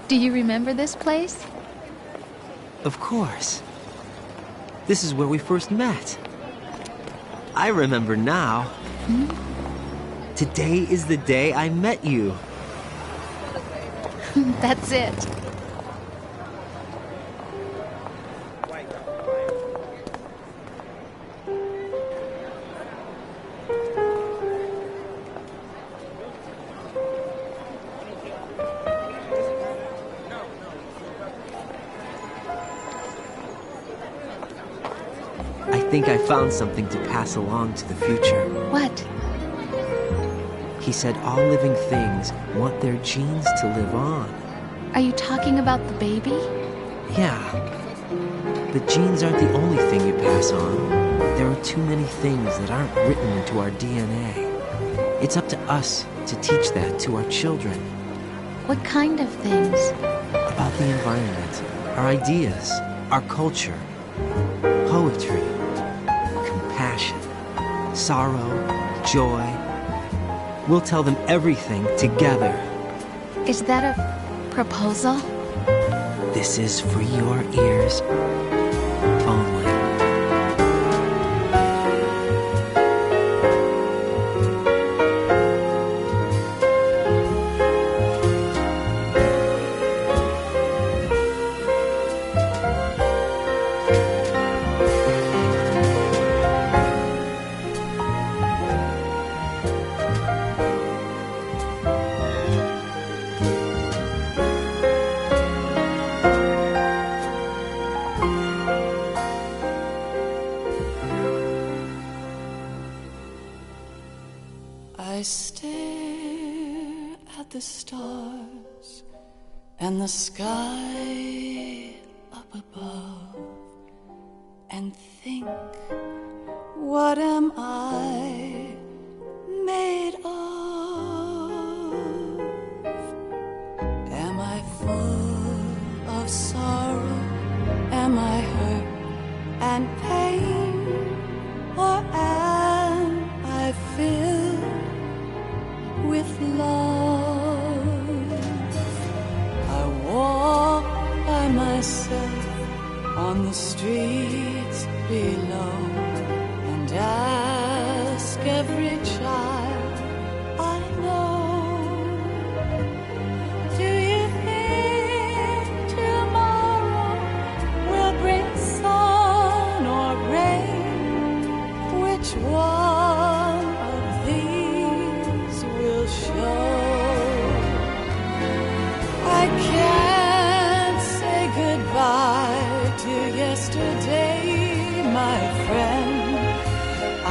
Do you remember this place? Of course. This is where we first met. I remember now. Hmm? Today is the day I met you. That's it. I think I found something to pass along to the future. What? He said all living things want their genes to live on. Are you talking about the baby? Yeah. The genes aren't the only thing you pass on. There are too many things that aren't written into our DNA. It's up to us to teach that to our children. What kind of things? About the environment, our ideas, our culture, poetry, compassion, sorrow, joy. We'll tell them everything together. Is that a proposal? This is for your ears only. I stare at the stars and the sky up above and think, what am I made of? Am I full of sorrow? Am I hurt and pain? Or am I filled with love? I walk by myself on the streets below and ask every child I know, do you think tomorrow will bring sun or rain? Which one of these will show? I can't say goodbye to yesterday, my friend. I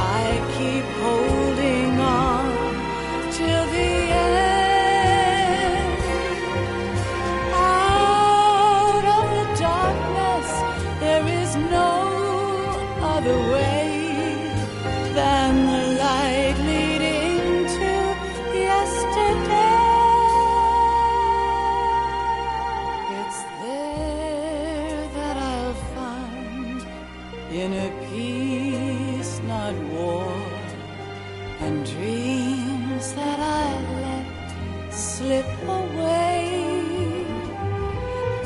keep holding on till the end. Out of the darkness, there is no other way than the light leading to yesterday. It's there that I'll find inner peace, not war, and dreams that I let slip away.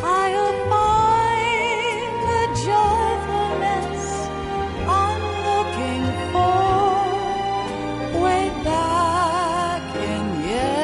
I'll find the joyfulness I'm looking for way back in yesterday.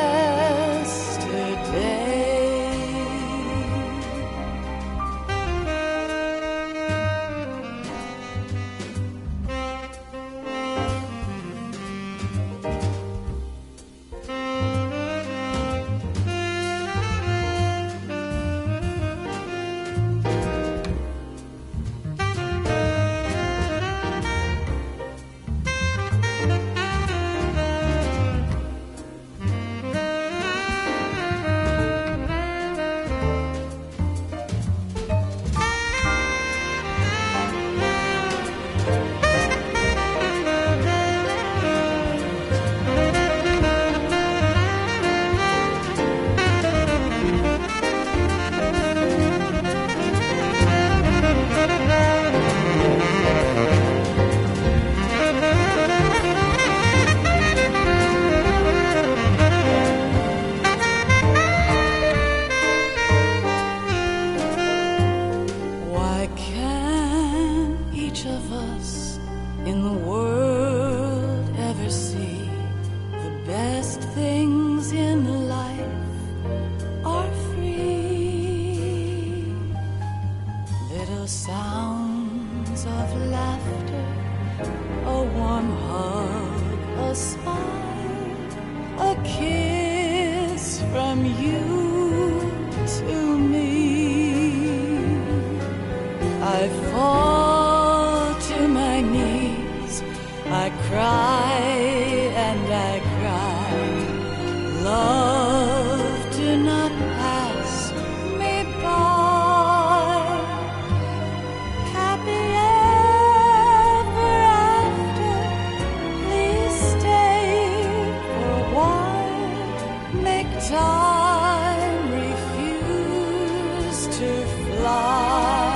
laughter, a warm hug, a smile, a kiss from you to me. I fall to my knees, I cry and I cry. Love, do not pass me by. Happy ever after, please stay for a while. Make time refuse to fly.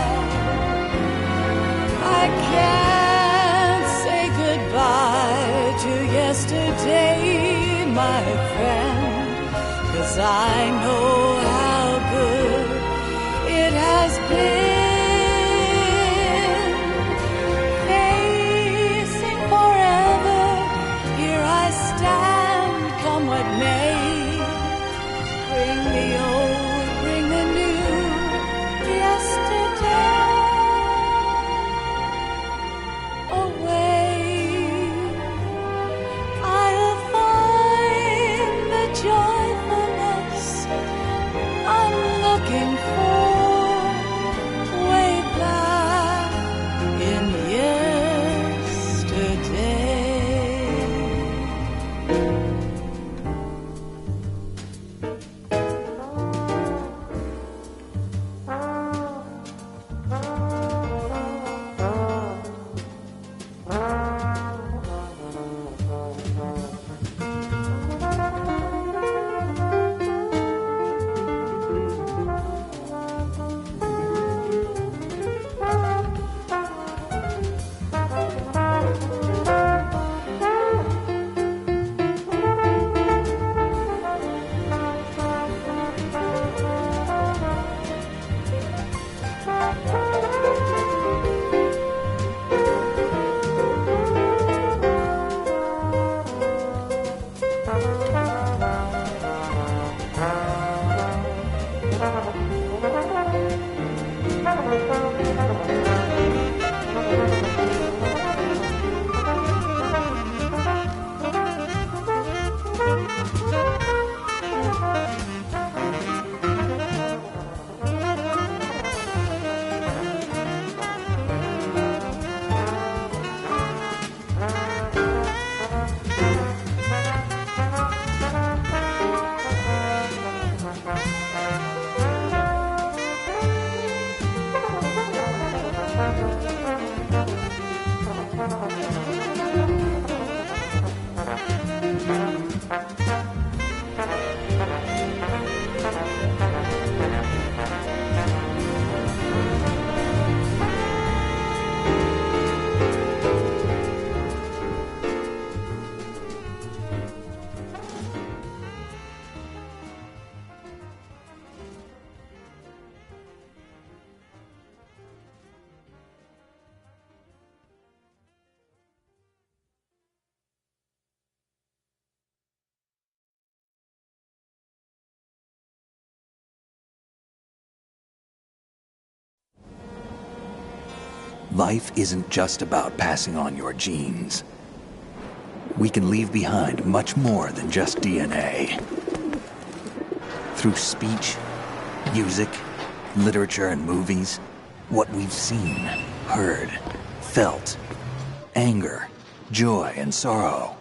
I can't say goodbye to yesterday, my friend, 'cause I know how good it has been. Facing forever, here I stand, come what may. Bring the old, bring the new, yesterday away. I'll find the joyfulness I'm looking for way back in yesterday. Life isn't just about passing on your genes. We can leave behind much more than just DNA. Through speech, music, literature, and movies, what we've seen, heard, felt, anger, joy, and sorrow.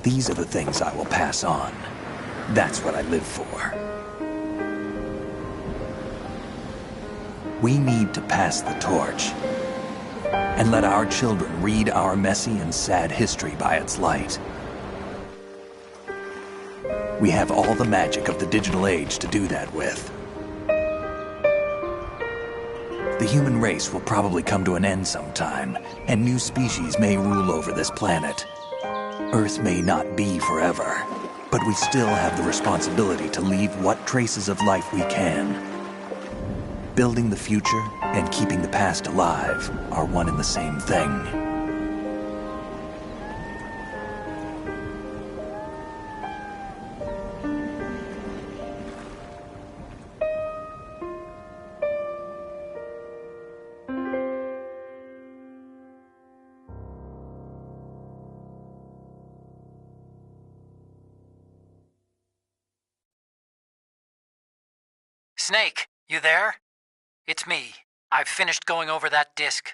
These are the things I will pass on. That's what I live for. We need to pass the torch and let our children read our messy and sad history by its light. We have all the magic of the digital age to do that with. The human race will probably come to an end sometime, and new species may rule over this planet. Earth may not be forever, but we still have the responsibility to leave what traces of life we can. Building the future and keeping the past alive are one and the same thing. Snake, you there? It's me. I've finished going over that disk.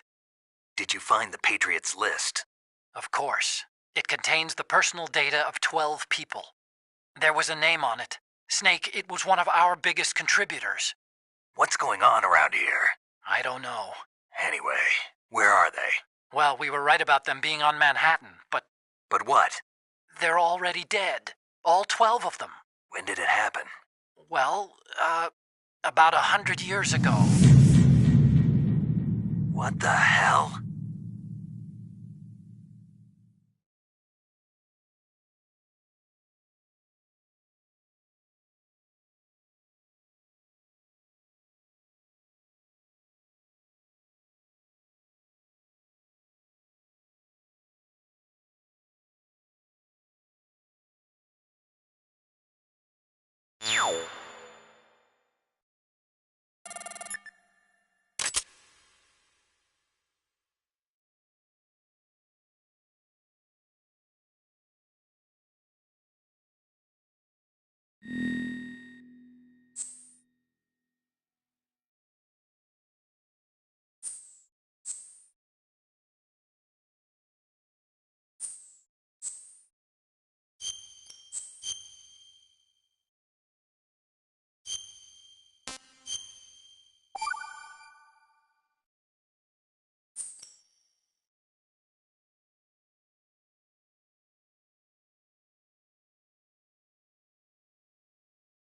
Did you find the Patriots list? Of course. It contains the personal data of 12 people. There was a name on it. Snake, it was one of our biggest contributors. What's going on around here? I don't know. Anyway, where are they? Well, we were right about them being on Manhattan, but... But what? They're already dead. All 12 of them. When did it happen? Well, about 100 years ago. What the hell?